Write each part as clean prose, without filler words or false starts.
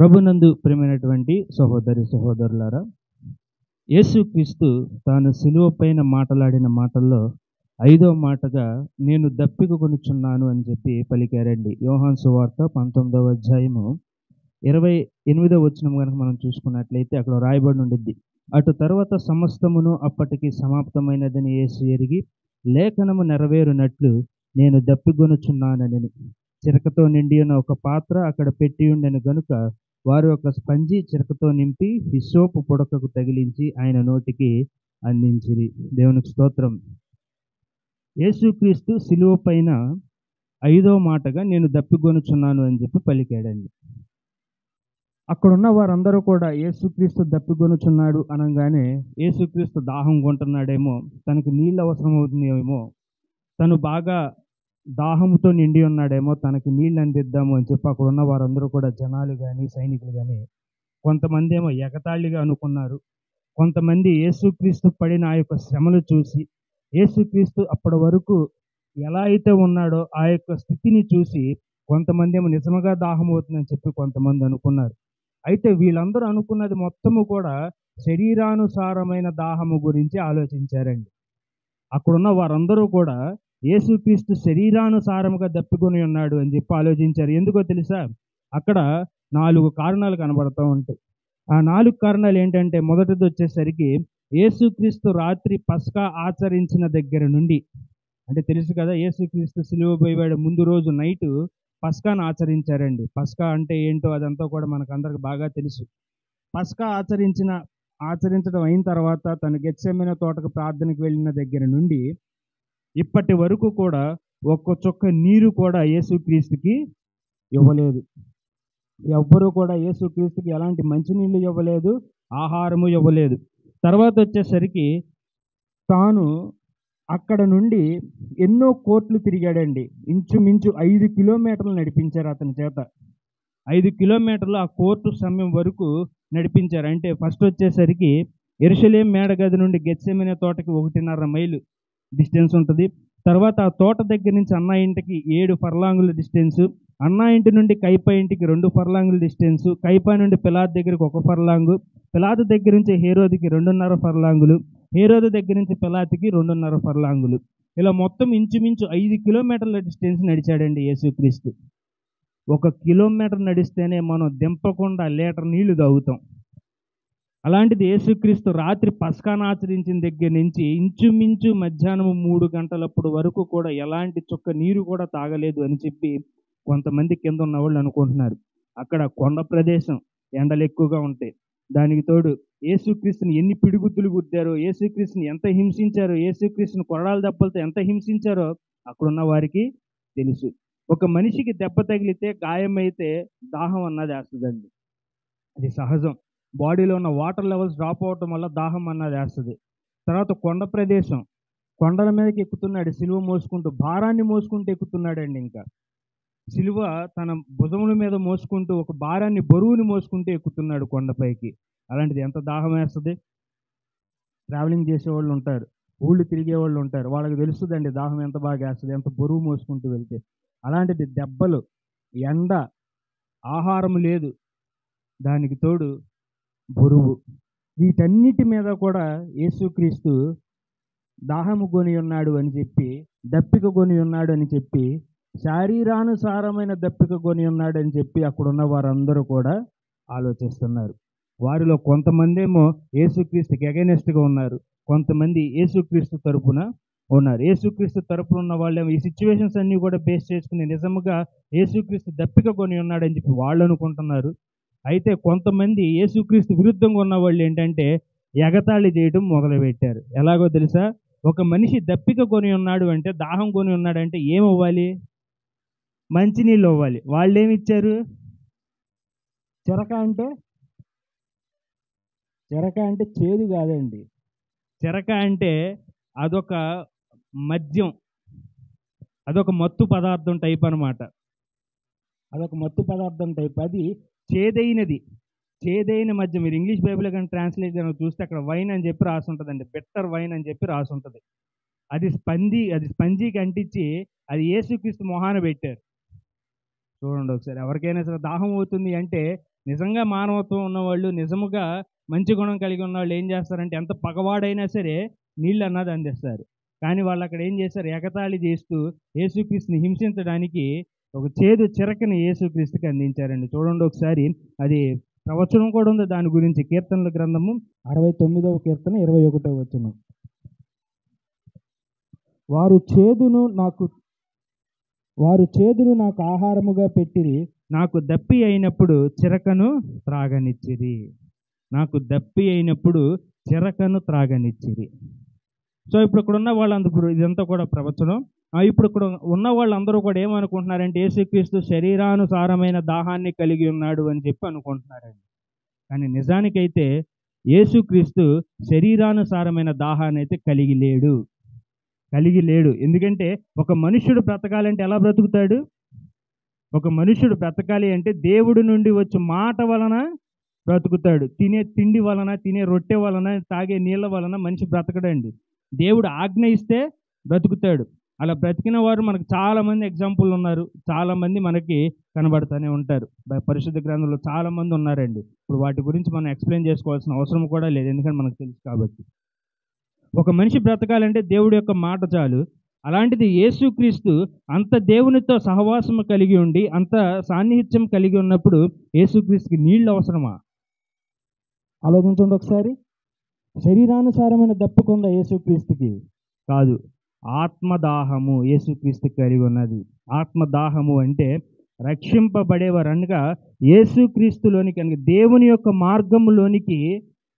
ప్రభునందు ప్రియమైనటువంటి సహోదరి సహోదరులారా, యేసుక్రీస్తు తాను సిలువ పైన మాటలాడిన మాటల్లో ఐదో మాటగా నేను దప్పిక కొనుచున్నాను అని చెప్పి పలికారండి. యోహాను సువార్త 19వ అధ్యాయము 28వ వచనం కనుక మనం చూసుకున్నట్లయితే అక్కడ రాయబడి ఉండిద్ది. అటు తర్వాత సమస్తమును అప్పటికి సమాప్తమైనదని యేసు ఎరిగి లేఖనము నెరవేరునట్లు నేను దప్పిగొనుచున్నానని చిరకతో నిండి ఉన్న ఒక పాత్ర అక్కడ పెట్టి ఉండెను గనుక వారు ఒక స్పంజి చిరకతో నింపి హిస్సోపు పుడకకు తగిలించి ఆయన నోటికి అందించిరి. దేవునికి స్తోత్రం. యేసుక్రీస్తు సిలువ పైన ఐదో మాటగా నేను దప్పిగొనుచున్నాను అని చెప్పి పలికాడండి. అక్కడున్న వారందరూ కూడా యేసుక్రీస్తు దప్పిగొనుచున్నాడు అనగానే యేసుక్రీస్తు దాహం కొంటున్నాడేమో, తనకి నీళ్ళు అవసరం అవుతుందేమో, తను బాగా దాహంతో నిండి ఉన్నాడేమో, తనకి నీళ్ళు అందిద్దాము అని చెప్పి అక్కడ ఉన్న వారందరూ కూడా జనాలు కానీ సైనికులు కానీ కొంతమంది ఏమో ఎగతాళిగా అనుకున్నారు. కొంతమంది యేసుక్రీస్తు పడిన ఆ యొక్క శ్రమలు చూసి యేసుక్రీస్తు అప్పటి వరకు ఎలా అయితే ఉన్నాడో ఆ యొక్క స్థితిని చూసి కొంతమంది ఏమో నిజంగా దాహం అవుతుందని చెప్పి కొంతమంది అనుకున్నారు. అయితే వీళ్ళందరూ అనుకున్నది మొత్తము కూడా శరీరానుసారమైన దాహము గురించి ఆలోచించారండి. అక్కడున్న వారందరూ కూడా యేసుక్రీస్తు శరీరానుసారముగా దప్పికొని ఉన్నాడు అని చెప్పి ఆలోచించారు. ఎందుకో తెలుసా? అక్కడ 4 కారణాలు కనబడతా ఉంటాయి. ఆ 4 కారణాలు ఏంటంటే, మొదటిది వచ్చేసరికి యేసుక్రీస్తు రాత్రి పస్కా ఆచరించిన దగ్గర నుండి, అంటే తెలుసు కదా, యేసుక్రీస్తు సిలువ పోయే ముందు రోజు నైటు పస్కాను ఆచరించారండి. పస్కా అంటే ఏంటో అదంతా కూడా మనకందరికి బాగా తెలుసు. పస్కా ఆచరించడం అయిన తర్వాత తను గెత్సేమనే తోటకు ప్రార్థనకు వెళ్ళిన దగ్గర నుండి ఇప్పటి వరకు కూడా ఒక్క చుక్క నీరు కూడా యేసుక్రీస్తుకి ఇవ్వలేదు. ఎవ్వరూ కూడా యేసుక్రీస్తుకి ఎలాంటి మంచినీళ్ళు ఇవ్వలేదు, ఆహారము ఇవ్వలేదు. తర్వాత వచ్చేసరికి తాను అక్కడ నుండి ఎన్నో కోట్లు తిరిగాడండి. ఇంచుమించు 5 కిలోమీటర్లు నడిపించారు అతని చేత. 5 కిలోమీటర్లు ఆ కోర్టు సమయం వరకు నడిపించారు. అంటే ఫస్ట్ వచ్చేసరికి యెరూషలేము మేడగది నుండి గెత్సేమనే తోటకి 1.5 మైలు డిస్టెన్స్ ఉంటుంది. తర్వాత ఆ తోట దగ్గర నుంచి అన్నా ఇంటికి 7 ఫర్లాంగుల డిస్టెన్సు, అన్నా ఇంటి నుండి కైపా ఇంటికి 2 ఫర్లాంగుల డిస్టెన్సు, కైపా నుండి పిలాతు దగ్గరికి 1 ఫర్లాంగు, పిలాతు దగ్గర నుంచి హేరోదుకి 2.5 ఫర్లాంగులు, హేరోదు దగ్గర నుంచి పిలాతుకి 2.5 ఫర్లాంగులు. ఇలా మొత్తం ఇంచుమించు 5 కిలోమీటర్ల డిస్టెన్స్ నడిచాడండి యేసుక్రీస్తు. 1 కిలోమీటర్ నడిస్తేనే మనం దింపకుండా లీటర్ నీళ్లు తాగుతాం. అలాంటిది యేసుక్రీస్తు రాత్రి పస్కాను ఆచరించిన దగ్గర నుంచి ఇంచుమించు మధ్యాహ్నం 3 గంటలప్పుడు వరకు కూడా ఎలాంటి చుక్క నీరు కూడా తాగలేదు అని చెప్పి కొంతమంది కింద ఉన్న వాళ్ళు అనుకుంటున్నారు. అక్కడ కొండ ప్రదేశం, ఎండలు ఎక్కువగా ఉంటాయి. దానికి తోడు యేసుక్రీస్తుని ఎన్ని పిడిగుద్దులు గుద్దారో, యేసుక్రీస్తుని ఎంత హింసించారో, యేసుక్రీస్తుని కొరడాల దెబ్బలతో ఎంత హింసించారో అక్కడున్న వారికి తెలుసు. ఒక మనిషికి దెబ్బ తగిలితే, గాయమైతే దాహం అన్నది వేస్తుందండి. అది సహజం. బాడీలో ఉన్న వాటర్ లెవెల్స్ డ్రాప్ అవటం వల్ల దాహం అన్నది వేస్తుంది. తర్వాత కొండ ప్రదేశం, కొండల మీదకి ఎక్కుతున్నాడు సిలువ మోసుకుంటూ, భారాన్ని మోసుకుంటూ ఎక్కుతున్నాడండి. ఇంకా సిలువ తన భుజముల మీద మోసుకుంటూ ఒక భారాన్ని, బరువుని మోసుకుంటూ ఎక్కుతున్నాడు కొండపైకి. అలాంటిది ఎంత దాహం వేస్తుంది? ట్రావెలింగ్ చేసేవాళ్ళు ఉంటారు, ఊళ్ళు తిరిగే వాళ్ళు ఉంటారు, వాళ్ళకి తెలుస్తుందండి దాహం ఎంత బాగా వేస్తుంది, ఎంత బరువు మోసుకుంటూ వెళ్తే. అలాంటిది దెబ్బలు, ఎండ, ఆహారం లేదు, దానికి తోడు బరువు, వీటన్నిటి మీద కూడా యేసుక్రీస్తు దాహము కొని ఉన్నాడు అని చెప్పి, దప్పిక కొని ఉన్నాడు అని చెప్పి, శారీరానుసారమైన దప్పిక కొని ఉన్నాడు అని చెప్పి అక్కడున్న వారందరూ కూడా ఆలోచిస్తున్నారు. వారిలో కొంతమంది ఏమో యేసుక్రీస్తుకి అగైనెస్ట్గా ఉన్నారు, కొంతమంది యేసుక్రీస్తు తరపున ఉన్నారు. యేసుక్రీస్తు తరపున ఉన్న వాళ్ళేమో ఈ సిచ్యువేషన్స్ అన్నీ కూడా బేస్ చేసుకుని నిజంగా యేసుక్రీస్తు దప్పిక కొని ఉన్నాడని చెప్పి వాళ్ళు అనుకుంటున్నారు. అయితే కొంతమంది యేసుక్రీస్తు విరుద్ధంగా ఉన్న వాళ్ళు ఏంటంటే ఎగతాళి చేయడం మొదలుపెట్టారు. ఎలాగో తెలుసా? ఒక మనిషి దప్పిక కొని ఉన్నాడు అంటే, దాహం కొని ఉన్నాడంటే ఏమవ్వాలి? మంచినీళ్ళు అవ్వాలి. వాళ్ళేమిచ్చారు? చెరక అంటే చేదు కాదండి. చెరక అంటే అదొక మద్యం, అదొక మత్తు పదార్థం టైప్ అనమాట. అదొక మత్తు పదార్థం టైప్. అది చేదైనది, చేదైన మద్యం. మీరు ఇంగ్లీష్ బైబిల్ కానీ ట్రాన్స్లేట్ కనుక చూస్తే అక్కడ వైన్ అని చెప్పి రాసి ఉంటుందండి, బెటర్ వైన్ అని చెప్పి రాసి ఉంటుంది. అది స్పంజీకి అంటించి అది యేసుక్రీస్తు మొహాన పెట్టారు. చూడండి ఒకసారి. ఎవరికైనా సరే దాహం అవుతుంది అంటే నిజంగా మానవత్వం ఉన్నవాళ్ళు, నిజముగా మంచి గుణం కలిగి ఉన్నవాళ్ళు ఏం చేస్తారంటే ఎంత పగవాడైనా సరే నీళ్ళు అన్నది అందిస్తారు. కానీ వాళ్ళు అక్కడ ఏం చేశారు? ఎగతాళి చేస్తూ యేసుక్రీస్తుని హింసించడానికి ఒక చేదు చిరకని యేసుక్రీస్తుకి అందించారండి. చూడండి ఒకసారి, అది ప్రవచనం కూడా ఉంది దాని గురించి. కీర్తనల గ్రంథము 69వ కీర్తన 21వ వచనం. వారు చేదును నాకు ఆహారముగా పెట్టిరి, నాకు దప్పి అయినప్పుడు చిరకను త్రాగనిచ్చిరి. నాకు దప్పి అయినప్పుడు చిరకను త్రాగనిచ్చిరి. సో ఇప్పుడు ఇక్కడ ఉన్న వాళ్ళందరూ, ఇదంతా కూడా ప్రవచనం. ఇప్పుడు ఇక్కడ ఉన్న వాళ్ళందరూ కూడా ఏమనుకుంటున్నారంటే యేసుక్రీస్తు శరీరానుసారమైన దాహాన్ని కలిగి ఉన్నాడు అని చెప్పి అనుకుంటున్నారండి. కానీ నిజానికైతే యేసుక్రీస్తు శరీరానుసారమైన దాహాన్ని అయితే కలిగి లేడు. ఎందుకంటే ఒక మనుష్యుడు బ్రతకాలంటే ఎలా బ్రతుకుతాడు? ఒక మనుష్యుడు బ్రతకాలి అంటే దేవుడి నుండి వచ్చే మాట వలన బ్రతుకుతాడు. తినే తిండి వలన, తినే రొట్టె వలన, తాగే నీళ్ళ వలన మనిషి బ్రతకడండి. దేవుడు ఆజ్ఞ ఇస్తే బ్రతుకుతాడు. అలా బ్రతికిన వారు మనకు చాలామంది ఎగ్జాంపుల్ ఉన్నారు. చాలామంది మనకి కనబడుతూనే ఉంటారు. పరిశుద్ధ గ్రంథంలో చాలామంది ఉన్నారండి. ఇప్పుడు వాటి గురించి మనం ఎక్స్ప్లెయిన్ చేసుకోవాల్సిన అవసరం కూడా లేదు, ఎందుకంటే మనకు తెలుసు కాబట్టి. ఒక మనిషి బ్రతకాలంటే దేవుడి యొక్క మాట చాలు. అలాంటిది యేసుక్రీస్తు అంత దేవునితో సహవాసం కలిగి ఉండి, అంత సాన్నిహిత్యం కలిగి ఉన్నప్పుడు యేసుక్రీస్తుకి నీళ్ళు అవసరమా? ఆలోచించండి ఒకసారి. శరీరానుసారమైన దప్పుకుందా యేసుక్రీస్తుకి? కాదు. ఆత్మదాహము యేసుక్రీస్తుకి కలిగి ఉన్నది. ఆత్మదాహము అంటే రక్షింపబడేవారు అనగా యేసుక్రీస్తులోనికి, అనగా దేవుని యొక్క మార్గంలోనికి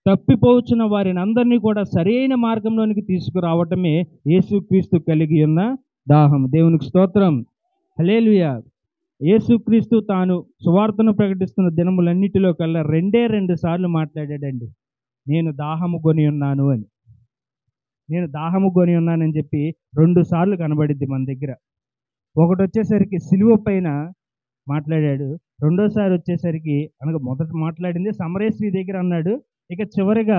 తప్పిపోవచ్చిన వారిని అందరినీ కూడా సరైన మార్గంలోనికి తీసుకురావటమే యేసుక్రీస్తు కలిగి ఉన్న దాహం. దేవునికి స్తోత్రం, హల్లెలూయా. యేసుక్రీస్తు తాను సువార్తను ప్రకటిస్తున్న దినములన్నిటిలో కల్లా 2 సార్లు మాట్లాడాడండి, నేను దాహము కొని ఉన్నాను అని. నేను దాహము కొని ఉన్నానని చెప్పి 2 సార్లు కనబడిద్ది మన దగ్గర. ఒకటి వచ్చేసరికి సిలువ పైన మాట్లాడాడు, రెండోసారి వచ్చేసరికి, అనగా మొదట మాట్లాడింది సమరయ స్త్రీ దగ్గర అన్నాడు, ఇక చివరిగా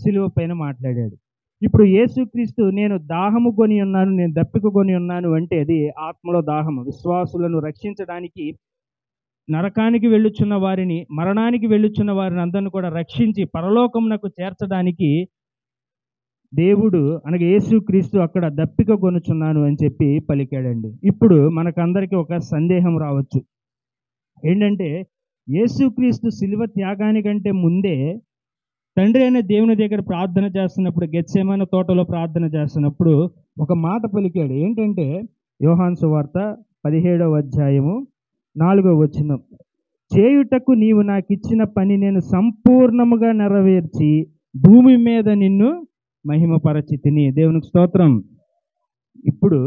సిలువ పైన మాట్లాడాడు. ఇప్పుడు యేసుక్రీస్తు నేను దాహము కొని ఉన్నాను, నేను దప్పిక కొని ఉన్నాను అంటే అది ఆత్మలో దాహము. విశ్వాసులను రక్షించడానికి, నరకానికి వెళ్ళుచున్న వారిని, మరణానికి వెళ్ళుచున్న వారిని అందరిని కూడా రక్షించి పరలోకమునకు చేర్చడానికి దేవుడు, అనగా యేసుక్రీస్తు అక్కడ దప్పిక కొనుచున్నాను అని చెప్పి పలికాడండి. ఇప్పుడు మనకందరికీ ఒక సందేహం రావచ్చు. ఏంటంటే యేసుక్రీస్తు శిలువ త్యాగానికంటే ముందే తండ్రి అయిన దేవుని దగ్గర ప్రార్థన చేస్తున్నప్పుడు, గెత్సేమనే తోటలో ప్రార్థన చేస్తున్నప్పుడు ఒక మాట పలికాడు. ఏంటంటే యోహాను సువార్త 17వ అధ్యాయము 4వ వచనం, చేయుటకు నీవు నాకు ఇచ్చిన పని నేను సంపూర్ణముగా నెరవేర్చి భూమి మీద నిన్ను మహిమపరచితిని. దేవునికి స్తోత్రం. ఇప్పుడు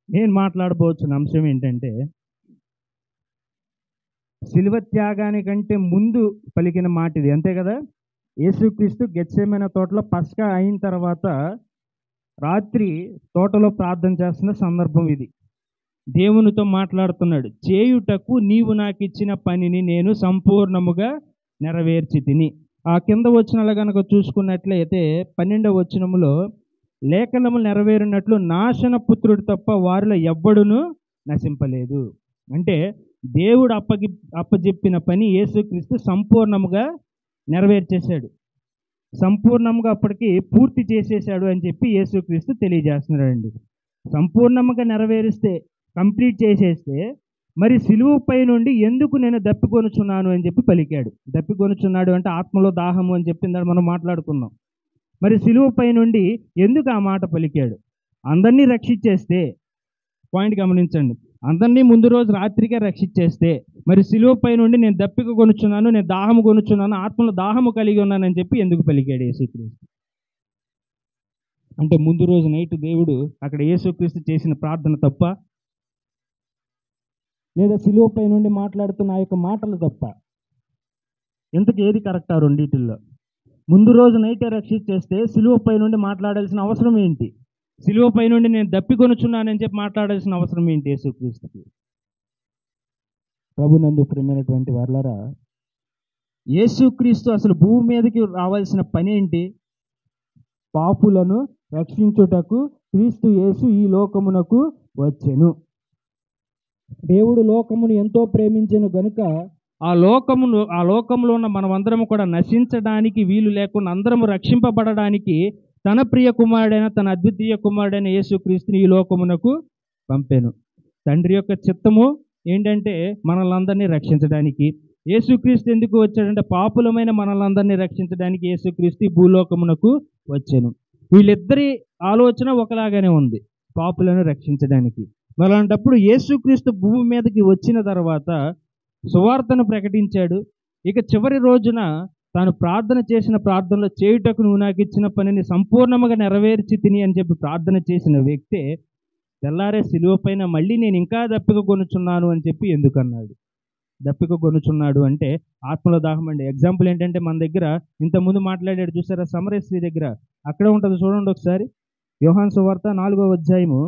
నేను మాట్లాడబోతున్న అంశం ఏంటంటే, శిలువ త్యాగానికంటే ముందు పలికిన మాట ఇది, అంతే కదా. యేసుక్రీస్తు గెత్సేమనే తోటలో పస్కా అయిన తర్వాత రాత్రి తోటలో ప్రార్థన చేస్తున్న సందర్భం ఇది. దేవునితో మాట్లాడుతున్నాడు, చేయుటకు నీవు నాకు ఇచ్చిన పనిని నేను సంపూర్ణముగా నెరవేర్చి తిని. ఆ కింద వచనాలు కనుక చూసుకున్నట్లయితే 12వ వచనములో, లేఖనము నెరవేరినట్లు నాశన పుత్రుడు తప్ప వారిలో ఎవ్వడును నశింపలేదు. అంటే దేవుడు అప్పజెప్పిన పని యేసుక్రీస్తు సంపూర్ణముగా నెరవేర్చేశాడు, సంపూర్ణంగా అప్పటికి పూర్తి చేసేసాడు అని చెప్పి యేసుక్రీస్తు తెలియజేస్తున్నాడండి. సంపూర్ణంగా నెరవేరిస్తే, కంప్లీట్ చేసేస్తే, మరి సిలువపై నుండి ఎందుకు నేను దప్పికొనుచున్నాను అని చెప్పి పలికాడు. దప్పికొనుచున్నాడు అంటే ఆత్మలో దాహము అని చెప్పిందని మనం మాట్లాడుకున్నాం. మరి సిలువపై నుండి ఎందుకు ఆ మాట పలికాడు? అందరినీ రక్షించేస్తే, పాయింట్ గమనించండి, అందరినీ ముందు రోజు రాత్రికే రక్షించేస్తే, మరి సిలువపై నుండి నేను దప్పిక కొనుచున్నాను, నేను దాహము కొనుచున్నాను, ఆత్మలో దాహము కలిగి ఉన్నానని చెప్పి ఎందుకు పలికాడు యేసుక్రీస్తు? అంటే ముందు రోజు నైట్ దేవుడు అక్కడ యేసుక్రీస్తు చేసిన ప్రార్థన తప్ప, లేదా సిలువపై నుండి మాట్లాడుతున్న ఆ యొక్క మాటలు తప్ప? ఎందుకు ఏది కరెక్ట్ ఆ రెండింటిల్లో? ముందు రోజు నైటే రక్షించేస్తే సిలువపై నుండి మాట్లాడాల్సిన అవసరం ఏంటి? సిలువపై నుండి నేను దప్పికొనుచున్నానని చెప్పి మాట్లాడాల్సిన అవసరం ఏంటి యేసుక్రీస్తుకి? ప్రభునందు ప్రియమైనటువంటి వారలారా, యేసుక్రీస్తు అసలు భూమి మీదకి రావాల్సిన పని ఏంటి? పాపులను రక్షించుటకు క్రీస్తు యేసు ఈ లోకమునకు వచ్చెను. దేవుడు లోకమును ఎంతో ప్రేమించెను గనుక ఆ లోకంలో ఉన్న మనమందరము కూడా నశించడానికి వీలు లేకుండా అందరము రక్షింపబడడానికి తన ప్రియ కుమారుడైన తన అద్వితీయ కుమారుడైన యేసుక్రీస్తుని ఈ లోకమునకు పంపాను. తండ్రి యొక్క చిత్తము ఏంటంటే మనల్ని రక్షించడానికి. యేసుక్రీస్తు ఎందుకు వచ్చాడంటే పాపులమైన మనల్ని రక్షించడానికి యేసుక్రీస్తు ఈ భూలోకమునకు వచ్చాను. వీళ్ళిద్దరి ఆలోచన ఒకలాగానే ఉంది, పాపులను రక్షించడానికి. అలాంటప్పుడు యేసుక్రీస్తు భూమి మీదకి వచ్చిన తర్వాత సువార్తను ప్రకటించాడు. ఇక చివరి రోజున తాను ప్రార్థన చేసిన ప్రార్థనలో చేయుటకు నువ్వు నాకు ఇచ్చిన పనిని సంపూర్ణంగా నెరవేర్చి తిని అని చెప్పి ప్రార్థన చేసిన వ్యక్తే తెల్లారే సిలువ పైన మళ్ళీ నేను ఇంకా దప్పిక కొనుచున్నాను అని చెప్పి ఎందుకన్నాడు? దప్పిక కొనుచున్నాడు అంటే ఆత్మలో దాహం అండి. ఎగ్జాంపుల్ ఏంటంటే మన దగ్గర ఇంతకుముందు మాట్లాడాడు చూసారా సమరయ స్త్రీ దగ్గర, అక్కడే ఉంటుంది చూడండి ఒకసారి. యోహాను సువార్త 4వ అధ్యాయము,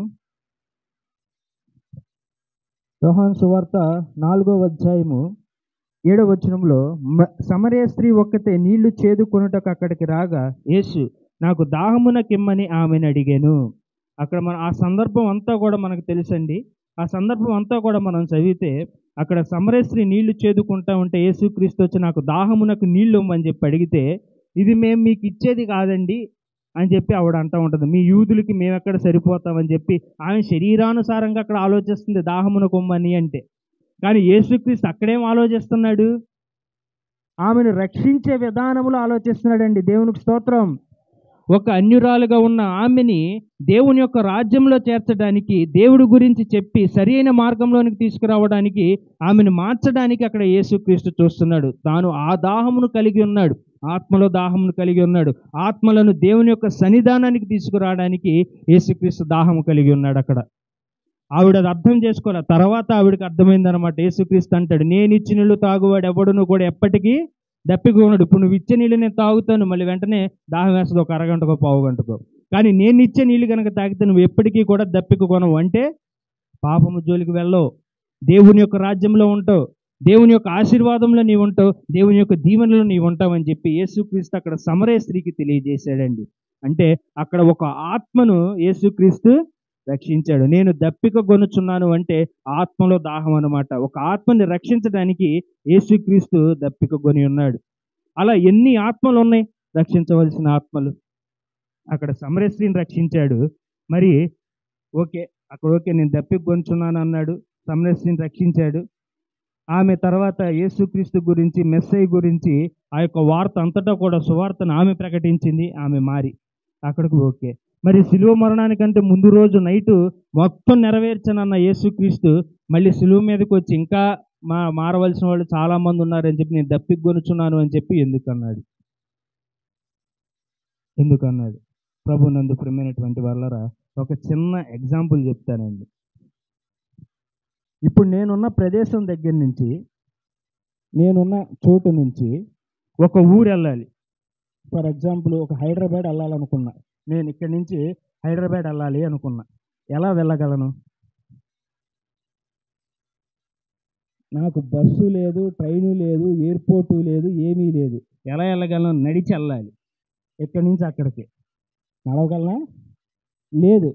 యోహాను సువార్త 4వ అధ్యాయము 7వ వచనంలో సమరయ స్త్రీ ఒక్కతే నీళ్లు చేదుకొనుటకు అక్కడికి రాగా యేసు నాకు దాహమునకిమ్మని ఆమెను అడిగాను. అక్కడ ఆ సందర్భం అంతా కూడా మనకు తెలుసండి. ఆ సందర్భం అంతా కూడా మనం చదివితే అక్కడ సమరయ స్త్రీ నీళ్లు చేదుకుంటా ఉంటే యేసుక్రీస్తు వచ్చి నాకు దాహమునకు నీళ్లు ఇమ్మని చెప్పి అడిగితే, ఇది మేము మీకు ఇచ్చేది కాదండి అని చెప్పి ఆవిడ అంటూ ఉంటుంది. మీ యూదులకి మేము ఎక్కడ సరిపోతామని చెప్పి ఆమె శరీరానుసారంగా అక్కడ ఆలోచిస్తుంది దాహమునకు ఇమ్మని అంటే. కానీ యేసుక్రీస్తు అక్కడేం ఆలోచిస్తున్నాడు? ఆమెను రక్షించే విధానములో ఆలోచిస్తున్నాడండి. దేవునికి స్తోత్రం. ఒక అన్యురాలుగా ఉన్న ఆమెని దేవుని యొక్క రాజ్యంలో చేర్చడానికి, దేవుడి గురించి చెప్పి సరైన మార్గంలోనికి తీసుకురావడానికి, ఆమెను మార్చడానికి అక్కడ యేసుక్రీస్తు చూస్తున్నాడు. తాను ఆ దాహమును కలిగి ఉన్నాడు, ఆత్మలో దాహమును కలిగి ఉన్నాడు. ఆత్మలను దేవుని యొక్క సన్నిధానానికి తీసుకురావడానికి యేసుక్రీస్తు దాహము కలిగి ఉన్నాడు. అక్కడ ఆవిడ అది అర్థం చేసుకోవాలి. తర్వాత ఆవిడకి అర్థమైందనమాట. యేసుక్రీస్తు అంటాడు, నేను ఇచ్చి నీళ్ళు తాగువాడు ఎవడును కూడా ఎప్పటికీ దప్పిక ఉన్నాడు. ఇప్పుడు నువ్వు ఇచ్చే నీళ్ళు నేను తాగుతాను, మళ్ళీ వెంటనే దాహం వేస్తుంది ఒక అరగంటకో పావు గంటకో. కానీ నేను ఇచ్చే నీళ్ళు కనుక తాగితే నువ్వు ఎప్పటికీ కూడా దప్పిక కొనవు. అంటే పాపము జోలికి వెళ్ళవు, దేవుని యొక్క రాజ్యంలో ఉంటావు, దేవుని యొక్క ఆశీర్వాదంలో నీవు ఉంటావు, దేవుని యొక్క దీవెనలో నీవు ఉంటావు అని చెప్పి యేసుక్రీస్తు అక్కడ సమరయ స్త్రీకి తెలియజేశాడండి. అంటే అక్కడ ఒక ఆత్మను యేసుక్రీస్తు రక్షించాడు. నేను దప్పిక కొనుచున్నాను అంటే ఆత్మలో దాహం అన్నమాట. ఒక ఆత్మని రక్షించడానికి యేసుక్రీస్తు దప్పిక కొని ఉన్నాడు. అలా ఎన్ని ఆత్మలు ఉన్నాయి రక్షించవలసిన ఆత్మలు? అక్కడ సమరయ స్త్రీని రక్షించాడు. మరి ఓకే నేను దప్పిక కొనుచున్నాను అన్నాడు, సమరయ స్త్రీని రక్షించాడు. ఆమె తర్వాత యేసుక్రీస్తు గురించి, మెస్సయ్య గురించి ఆ యొక్క వార్త అంతటా కూడా సువార్తను ఆమె ప్రకటించింది. ఆమె మారి అక్కడికి ఓకే. మరి సిలువ మరణానికంటే ముందు రోజు నైటు మొత్తం నెరవేర్చనన్న యేసుక్రీస్తు మళ్ళీ సిలువ మీదకి వచ్చి ఇంకా మారవలసిన వాళ్ళు చాలామంది ఉన్నారని చెప్పి నేను దప్పిక కొనుచున్నాను అని చెప్పి ఎందుకన్నాడు? ప్రభు నందు ప్రియమైనటువంటి వాళ్ళరా, ఒక చిన్న ఎగ్జాంపుల్ చెప్తానండి. ఇప్పుడు నేనున్న ప్రదేశం దగ్గర నుంచి, నేనున్న చోటు నుంచి ఒక ఊరు వెళ్ళాలి. ఫర్ ఎగ్జాంపుల్ ఒక హైదరాబాద్ వెళ్ళాలనుకున్నా. నేను ఇక్కడి నుంచి హైదరాబాద్ వెళ్ళాలి అనుకున్నా. ఎలా వెళ్ళగలను? నాకు బస్సు లేదు, ట్రైను లేదు, ఎయిర్పోర్టు లేదు, ఏమీ లేదు. ఎలా వెళ్ళగలను? నడిచి వెళ్ళాలి ఇక్కడి నుంచి అక్కడికి. నడవగలనా? లేదు.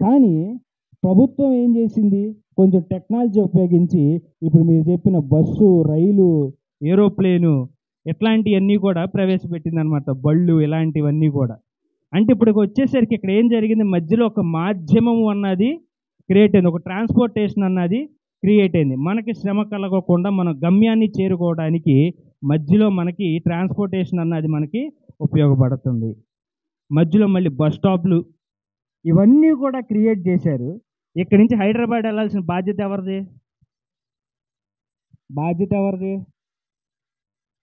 కానీ ప్రభుత్వం ఏం చేసింది? కొంచెం టెక్నాలజీ ఉపయోగించి ఇప్పుడు మీరు చెప్పిన బస్సు, రైలు, ఏరోప్లేను ఇట్లాంటివన్నీ కూడా ప్రవేశపెట్టింది అనమాట. బళ్ళు ఇలాంటివన్నీ కూడా. అంటే ఇప్పుడు వచ్చేసరికి ఇక్కడ ఏం జరిగింది? మధ్యలో ఒక మాధ్యమం అన్నది క్రియేట్ అయింది, ఒక ట్రాన్స్పోర్టేషన్ అన్నది క్రియేట్ అయింది. మనకి శ్రమ కలగకుండా మన గమ్యాన్ని చేరుకోవడానికి మధ్యలో మనకి ట్రాన్స్పోర్టేషన్ అన్నది మనకి ఉపయోగపడుతుంది. మధ్యలో మళ్ళీ బస్ స్టాప్లు ఇవన్నీ కూడా క్రియేట్ చేశారు. ఇక్కడి నుంచి హైదరాబాద్ వెళ్ళాల్సిన బాధ్యత ఎవరిది?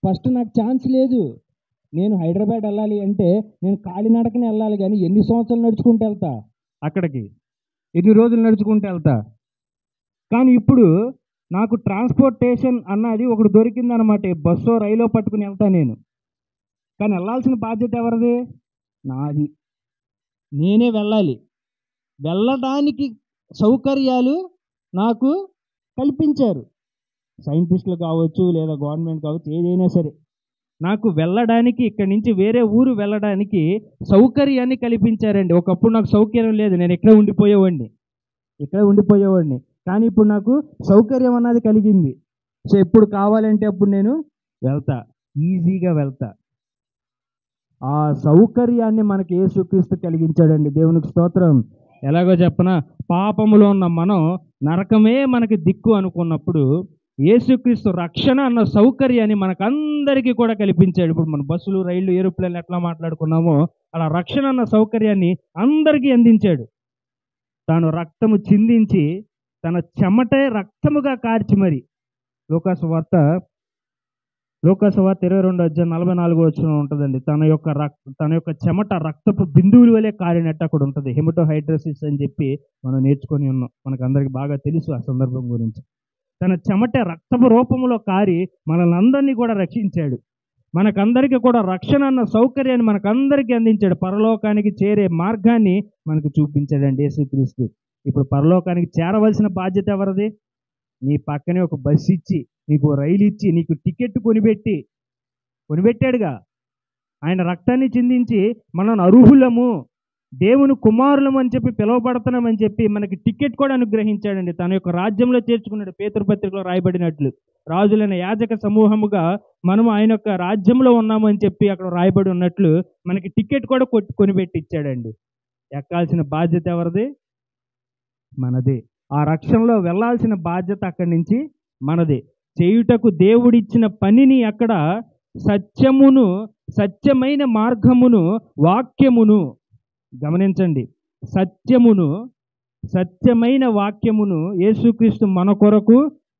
ఫస్ట్ నాకు ఛాన్స్ లేదు. నేను హైదరాబాద్ వెళ్ళాలి అంటే నేను కాలినడకనే వెళ్ళాలి, కానీ ఎన్ని సంవత్సరాలు నడుచుకుంటూ వెళ్తా అక్కడికి? ఎన్ని రోజులు నడుచుకుంటూ వెళ్తా? కానీ ఇప్పుడు నాకు ట్రాన్స్పోర్టేషన్ అన్నది ఒకటి దొరికిందనమాట. బస్సో రైలో పట్టుకుని వెళ్తా నేను. కానీ వెళ్ళాల్సిన బాధ్యత ఎవరిది? నాది. నేనే వెళ్ళాలి. వెళ్ళడానికి సౌకర్యాలు నాకు కల్పించారు, సైంటిస్టులు కావచ్చు లేదా గవర్నమెంట్ కావచ్చు, ఏదైనా సరే నాకు వెళ్ళడానికి, ఇక్కడి నుంచి వేరే ఊరు వెళ్ళడానికి సౌకర్యాన్ని కల్పించారండి. ఒకప్పుడు నాకు సౌకర్యం లేదు, నేను ఇక్కడే ఉండిపోయేవాడిని. కానీ ఇప్పుడు నాకు సౌకర్యం అన్నది కలిగింది. సో ఎప్పుడు కావాలంటే అప్పుడు నేను వెళ్తా, ఈజీగా వెళ్తా. ఆ సౌకర్యాన్ని మనకి యేసుక్రీస్తు కలిగించాడండి. దేవునికి స్తోత్రం. ఎలాగో చెప్పనా, పాపములో ఉన్న మనం నరకమే మనకి దిక్కు అనుకున్నప్పుడు యేసుక్రీస్తు రక్షణ అన్న సౌకర్యాన్ని మనకందరికీ కూడా కల్పించాడు. ఇప్పుడు మన బస్సులు, రైళ్లు, ఏరోప్లేన్లు ఎట్లా మాట్లాడుకున్నామో అలా రక్షణ అన్న సౌకర్యాన్ని అందరికీ అందించాడు. తాను రక్తము చిందించి తన చెమటే రక్తముగా కార్చి మరి, లూకాసు వార్త 22:44 ఉంటుందండి. తన యొక్క చెమట రక్తపు బిందువుల వలె కారినట్టు అక్కడ ఉంటుంది. హెమటోహైడ్రోసిస్ అని చెప్పి మనం నేర్చుకొని ఉన్నాం. మనకు అందరికి బాగా తెలుసు ఆ సందర్భం గురించి. తన చెమట రక్తపు రూపంలో కారి మనల్ని అందరినీ కూడా రక్షించాడు. మనకందరికీ కూడా రక్షణ అన్న సౌకర్యాన్ని మనకందరికీ అందించాడు. పరలోకానికి చేరే మార్గాన్ని మనకు చూపించాడండి యేసుక్రీస్తు. ఇప్పుడు పరలోకానికి చేరవలసిన బాధ్యత ఎవరిది? నీ పక్కనే ఒక బస్సు ఇచ్చి, నీకు రైలు ఇచ్చి, నీకు టికెట్ కొనిపెట్టాడుగా. ఆయన రక్తాన్ని చిందించి మనల్ని అర్హులము, దేవుని కుమారులము అని చెప్పి పిలువబడుతున్నామని చెప్పి మనకి టికెట్ కూడా అనుగ్రహించాడండి. తన యొక్క రాజ్యంలో చేర్చుకున్నాడు. పేతురు పత్రికలో రాయబడినట్లు రాజులైన యాజక సమూహముగా మనము ఆయన యొక్క రాజ్యంలో ఉన్నాము అని చెప్పి అక్కడ రాయబడి ఉన్నట్లు మనకి టికెట్ కూడా కొనిపెట్టి ఇచ్చాడండి. ఎక్కాల్సిన బాధ్యత ఎవరిది? మనది. ఆ రక్షణలో వెళ్ళాల్సిన బాధ్యత అక్కడి నుంచి మనది. చేయుటకు దేవుడిచ్చిన పనిని అక్కడ సత్యమైన మార్గమును, వాక్యమును గమనించండి. సత్యమైన వాక్యమును యేసుక్రీస్తు మన కొరకు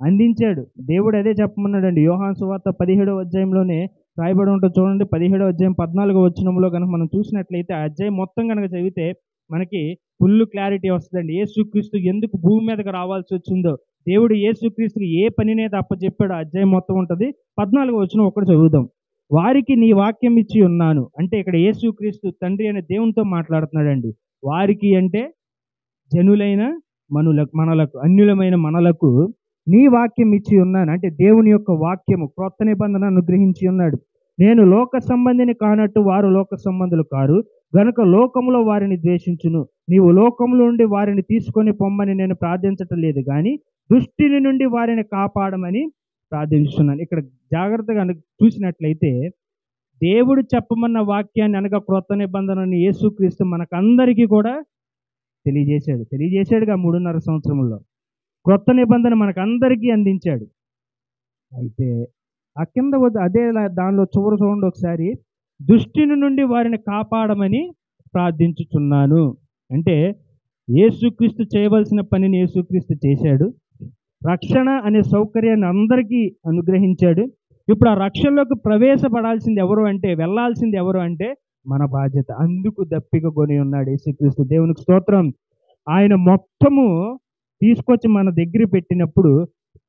అందించాడు. దేవుడు అదే చెప్పమన్నాడండి. యోహాను సువార్త 17వ అధ్యాయంలోనే రాయబడి ఉంటుంది చూడండి. 17వ అధ్యాయం 14వ వచనంలో కనుక మనం చూసినట్లయితే ఆ అధ్యాయం మొత్తం కనుక చదివితే మనకి ఫుల్ క్లారిటీ వస్తుందండి. యేసుక్రీస్తు ఎందుకు భూమి మీదకి రావాల్సి వచ్చిందో, దేవుడు యేసుక్రీస్తుకి ఏ పనినైతే అప్పచెప్పాడో అధ్యాయం మొత్తం ఉంటుంది. 14వ వచనం ఒకటి చదువుదాం. వారికి నీ వాక్యం ఇచ్చి ఉన్నాను అంటే ఇక్కడ యేసుక్రీస్తు తండ్రి అనే దేవునితో మాట్లాడుతున్నాడండి. వారికి అంటే జనులైన మనలకు, అన్యులమైన మనలకు నీ వాక్యం ఇచ్చి ఉన్నాను అంటే దేవుని యొక్క వాక్యము, క్రొత్త నిబంధన అనుగ్రహించి ఉన్నాడు. నేను లోక సంబంధిని కానట్టు వారు లోక సంబంధులు కారు గనుక లోకములో వారిని ద్వేషించును. నీవు లోకములో నుండి వారిని తీసుకొని పొమ్మని నేను ప్రార్థించటం లేదు, కానీ దుష్టిని నుండి వారిని కాపాడమని ప్రార్థిస్తున్నాను. ఇక్కడ జాగ్రత్తగా చూసినట్లయితే దేవుడు చెప్పమన్న వాక్యాన్ని అనగా క్రొత్త నిబంధనని యేసుక్రీస్తు మనకందరికీ కూడా తెలియజేశాడుగా 3.5 సంవత్సరంలో. క్రొత్త నిబంధన మనకందరికీ అందించాడు. అయితే ఆ కింద అదే దానిలో చివరి చూడండి ఒకసారి, దుష్టిని నుండి వారిని కాపాడమని ప్రార్థించుచున్నాను అంటే యేసుక్రీస్తు చేయవలసిన పనిని యేసుక్రీస్తు చేశాడు. రక్షణ అనే సౌకర్యాన్ని అందరికీ అనుగ్రహించాడు. ఇప్పుడు ఆ రక్షణలోకి ప్రవేశపడాల్సింది ఎవరు అంటే, వెళ్ళాల్సింది ఎవరు అంటే మన బాధ్యత. అందుకు దప్పిక కొని ఉన్నాడు యేసుక్రీస్తు. దేవునికి స్తోత్రం. ఆయన మొత్తము తీసుకొచ్చి మన దగ్గర పెట్టినప్పుడు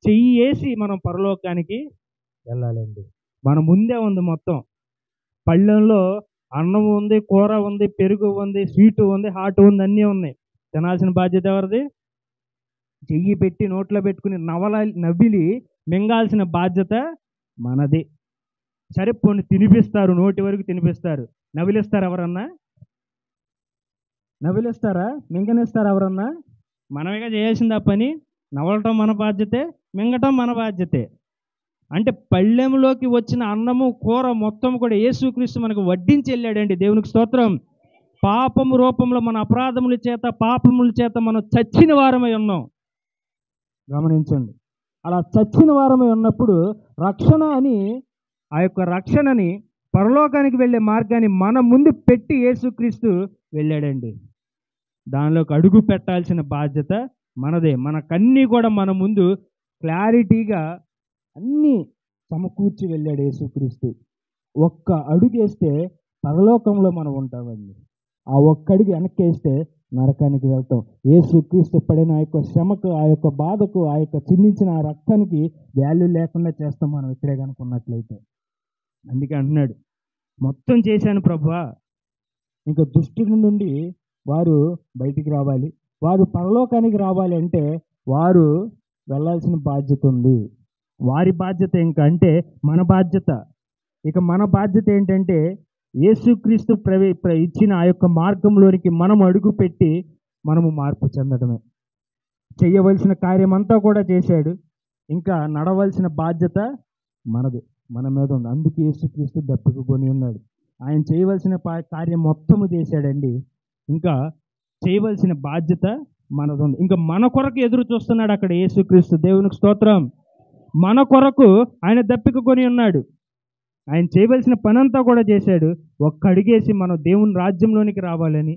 చెయ్యి వేసి మనం పరలోకానికి వెళ్ళాలండి. మన ముందే ఉంది మొత్తం. పళ్ళెంలో అన్నం ఉంది, కూర ఉంది, పెరుగు ఉంది, స్వీటు ఉంది, హాట్ ఉంది, అన్నీ ఉన్నాయి. తినాల్సిన బాధ్యత ఎవరిది? చెయ్యి పెట్టి నోట్లో పెట్టుకుని నవ్విలి మింగాల్సిన బాధ్యత మనది. సరే పోనీ తినిపిస్తారు, నోటి వరకు తినిపిస్తారు, నవిలిస్తారు ఎవరన్నా? నవిలిస్తారా? మింగనిస్తారా ఎవరన్నా? మనమేగా చేయాల్సింది ఆ పని. నవలటం మన బాధ్యతే, మింగటం మన బాధ్యతే. అంటే పళ్ళెంలోకి వచ్చిన అన్నము, కూర మొత్తం కూడా యేసుక్రీస్తు మనకు వడ్డించి వెళ్ళాడండి. దేవునికి స్తోత్రం. పాపము రూపంలో మన అపరాధముల చేత, పాపముల చేత మనం చచ్చిన వారమై ఉన్నాం. గమనించండి. అలా చచ్చిన వారమై ఉన్నప్పుడు రక్షణ అని, ఆ యొక్క రక్షణని, పరలోకానికి వెళ్ళే మార్గాన్ని మన ముందు పెట్టి యేసుక్రీస్తు వెళ్ళాడండి. దానిలోకి అడుగు పెట్టాల్సిన బాధ్యత మనదే. మనకన్నీ కూడా మన ముందు క్లారిటీగా అన్నీ సమకూర్చి వెళ్ళాడు యేసుక్రీస్తు. ఒక్క అడుగు వేస్తే పరలోకంలో మనం ఉంటామండి. ఆ ఒక్క అడుగు వెనక్కి వేస్తే నరకానికి వెళ్తాం. యేసుక్రీస్తు పడిన ఆ యొక్క శ్రమకు, ఆ యొక్క బాధకు, ఆ యొక్క చిందించిన ఆ రక్తానికి వాల్యూ లేకుండా చేస్తాం మనం ఇక్కడే కనుకున్నట్లయితే. అందుకే అంటున్నాడు, మొత్తం చేశాను ప్రభువా, ఇంకా దుష్టుడి నుండి వారు బయటికి రావాలి, వారు పరలోకానికి రావాలి అంటే వారు వెళ్ళాల్సిన బాధ్యత ఉంది. వారి బాధ్యత ఇంకా అంటే మన బాధ్యత. ఇక మన బాధ్యత ఏంటంటే యేసుక్రీస్తు ఇచ్చిన ఆ యొక్క మార్గంలోనికి మనం అడుగు పెట్టి మనము మార్పు చెందడమే. చేయవలసిన కార్యం అంతా కూడా చేశాడు. ఇంకా నడవలసిన బాధ్యత మనది, మన మీద ఉంది. అందుకే యేసుక్రీస్తు దప్పిక కొని ఉన్నాడు. ఆయన చేయవలసిన కార్యం మొత్తము చేశాడండి. ఇంకా చేయవలసిన బాధ్యత మనది ఉంది. ఇంకా మన కొరకు ఎదురు చూస్తున్నాడు అక్కడ యేసుక్రీస్తు. దేవునికి స్తోత్రం. మన కొరకు ఆయన దప్పిక కొని ఉన్నాడు. ఆయన చేయవలసిన పనంతా కూడా చేశాడు. ఒక్క అడుగేసి మనం దేవుని రాజ్యంలోనికి రావాలని,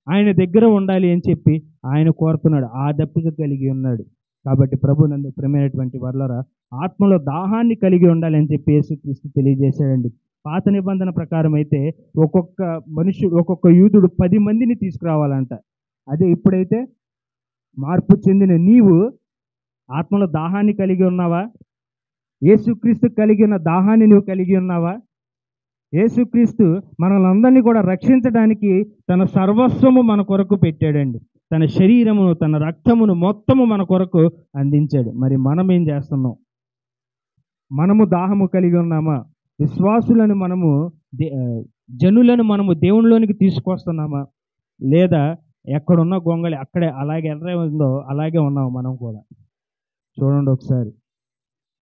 ఆయన దగ్గర ఉండాలి అని చెప్పి ఆయన కోరుతున్నాడు. ఆ దప్పిక కలిగి ఉన్నాడు. కాబట్టి ప్రభునందు ప్రియమైనటువంటి వర్లరా, ఆత్మలో దాహాన్ని కలిగి ఉండాలి అని చెప్పి యేసుక్రీస్తు తెలియజేశాడండి. పాత నిబంధన ప్రకారం అయితే ఒక్కొక్క యూదుడు 10 మందిని తీసుకురావాలంట. అదే ఇప్పుడైతే మార్పు చెందిన నీవు ఆత్మలో దాహాన్ని కలిగి ఉన్నావా? యేసుక్రీస్తు కలిగి ఉన్న దాహాన్ని నువ్వు కలిగి ఉన్నావా? యేసుక్రీస్తు మనలందరినీ కూడా రక్షించడానికి తన సర్వస్వము మన కొరకు పెట్టాడండి. తన శరీరమును, తన రక్తమును మొత్తము మన కొరకు అందించాడు. మరి మనం ఏం చేస్తున్నాం? మనము దాహము కలిగి ఉన్నామా? విశ్వాసులను జనులను మనము దేవునిలోనికి తీసుకొస్తున్నామా? లేదా ఎక్కడున్న గొంగళి అక్కడే అలాగే ఎర్ర ఉందో అలాగే ఉన్నాము మనం కూడా? చూడండి ఒకసారి,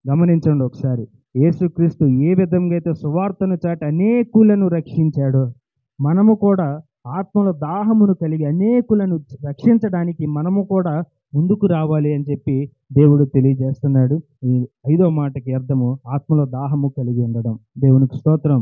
గమనించండి ఒకసారి. యేసుక్రీస్తు ఏ విధంగా అయితే సువార్తను చాటి అనేకులను రక్షించాడో, మనము కూడా ఆత్మలో దాహమును కలిగి అనేకులను రక్షించడానికి మనము కూడా ముందుకు రావాలి అని చెప్పి దేవుడు తెలియజేస్తున్నాడు. ఈ 5వ మాటకి అర్థము ఆత్మలో దాహము కలిగి ఉండడం. దేవునికి స్తోత్రం.